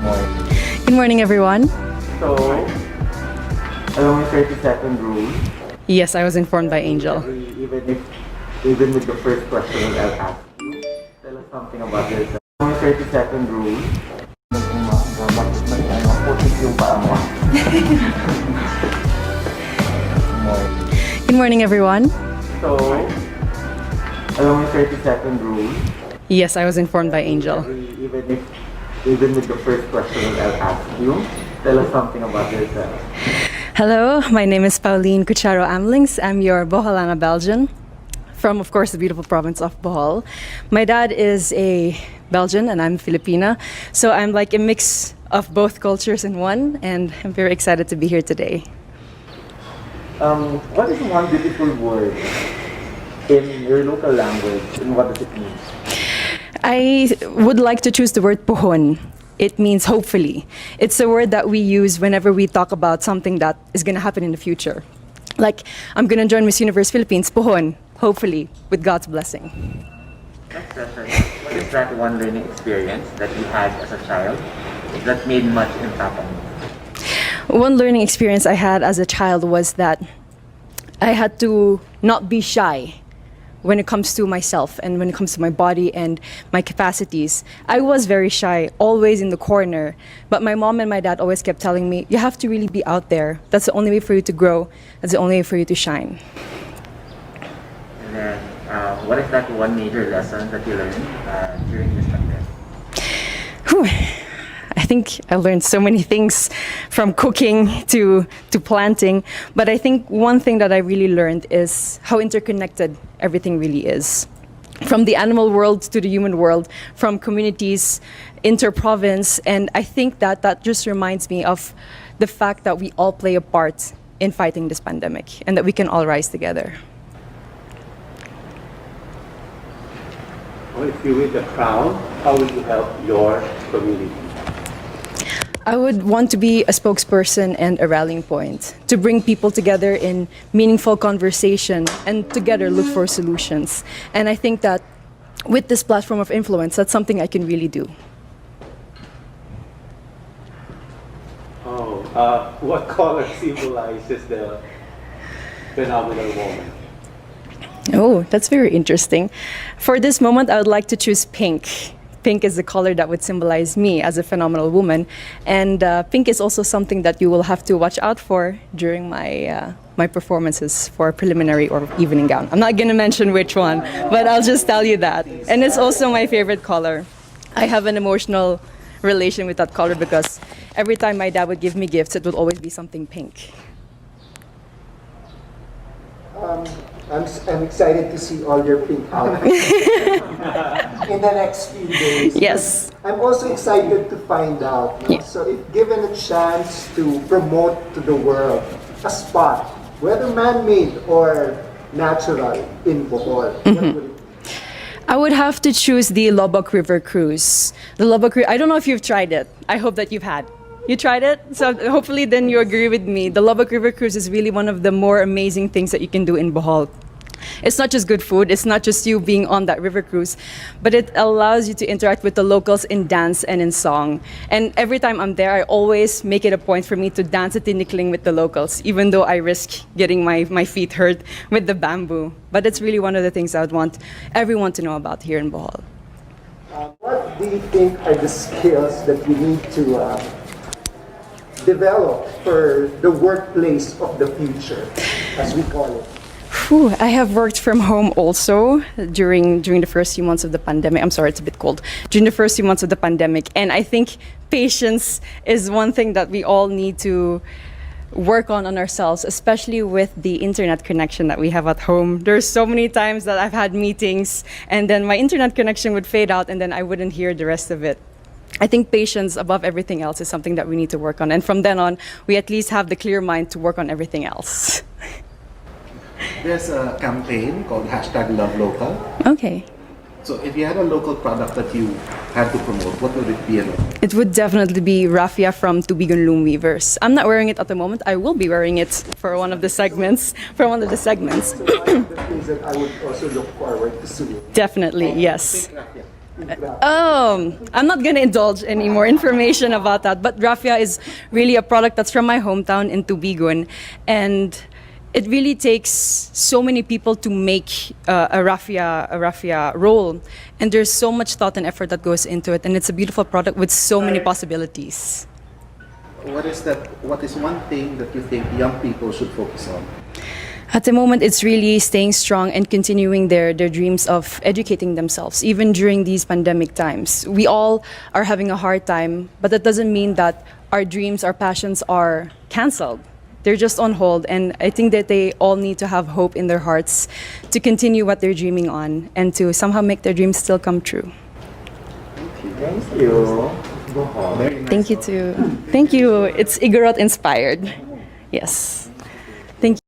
Good morning, everyone. So, alam mo yung 30-second rule? Yes, I was informed by Angel. Even with the first question that I'll ask you, tell us something about yourself. Alam mo yung 30-second rule? Bakit may putik yung paa mo? Good morning, everyone. So, alam mo yung 30-second rule? Yes, I was informed by Angel. Even with the first question that I'll ask you, tell us something about yourself. Hello, my name is Pauline Amelinckx. I'm your Boholana Belgian from, of course, the beautiful province of Bohol. My dad is a Belgian and I'm Filipina, so I'm like a mix of both cultures in one, and I'm very excited to be here today. What is one beautiful word in your local language, and what does it mean? I would like to choose the word pohon. It means hopefully. It's a word that we use whenever we talk about something that is going to happen in the future. Like, I'm going to join Miss Universe Philippines Bohol, hopefully, with God's blessing. Next question. What is that one learning experience that you had as a child that made much impact on you? One learning experience I had as a child was that I had to not be shy when it comes to myself and when it comes to my body and my capacities. I was very shy, always in the corner, but my mom and my dad always kept telling me, you have to really be out there. That's the only way for you to grow. That's the only way for you to shine. And then, what is that one major lesson that you learned during this pandemic? Whew. I think I learned so many things from cooking to planting, but I think one thing that I really learned is how interconnected everything really is. From the animal world to the human world, from communities, inter-province, and I think that just reminds me of the fact that we all play a part in fighting this pandemic and that we can all rise together. Well, if you win the crown, how will you help your community? I would want to be a spokesperson and a rallying point to bring people together in meaningful conversation and together look for solutions. And I think that with this platform of influence, that's something I can really do. What color symbolizes the phenomenal woman? Oh, that's very interesting. For this moment, I would like to choose pink. Pink is the color that would symbolize me as a phenomenal woman, and pink is also something that you will have to watch out for during my performances for preliminary or evening gown. I'm not going to mention which one, but I'll just tell you that. And it's also my favorite color. I have an emotional relation with that color because every time my dad would give me gifts, it would always be something pink. I'm excited to see all your pink outfits in the next few days. Yes. I'm also excited to find out. No? Yeah. So if given a chance to promote to the world a spot, whether man-made or natural in Bohol, what would it be? I would have to choose the Lobok River Cruise. The Lobok River, I don't know if you've tried it. I hope that you've had. You tried it? So hopefully then you agree with me. The Lobok River Cruise is really one of the more amazing things that you can do in Bohol. It's not just good food, it's not just you being on that river cruise, but it allows you to interact with the locals in dance and in song. And every time I'm there, I always make it a point for me to dance at tinikling with the locals, even though I risk getting my feet hurt with the bamboo. But it's really one of the things I would want everyone to know about here in Bohol. What do you think are the skills that you need to develop for the workplace of the future, as we call it? Whew, I have worked from home also during the first few months of the pandemic. I'm sorry, it's a bit cold. During the first few months of the pandemic. And I think patience is one thing that we all need to work on ourselves, especially with the internet connection that we have at home. There's so many times that I've had meetings and then my internet connection would fade out and then I wouldn't hear the rest of it. I think patience above everything else is something that we need to work on. And from then on, we at least have the clear mind to work on everything else. There's a campaign called #LoveLocal. Okay. So if you had a local product that you had to promote, what would it be? It would definitely be raffia from Tubigon Loom Weavers. I'm not wearing it at the moment. I will be wearing it for one of the segments. So one of the things that I would also look forward to seeing. Definitely, yes. I'm not gonna indulge any more information about that, but raffia is really a product that's from my hometown in Tubigon, and it really takes so many people to make a raffia roll, and there's so much thought and effort that goes into it, and it's a beautiful product with so many possibilities. What is one thing that you think young people should focus on? At the moment, it's really staying strong and continuing their dreams of educating themselves, even during these pandemic times. We all are having a hard time, but that doesn't mean that our dreams, our passions are canceled. They're just on hold, and I think that they all need to have hope in their hearts to continue what they're dreaming on and to somehow make their dreams still come true. Thank you. Very nice. Thank you too. Thank you. It's Igorot inspired. Yes. Thank you.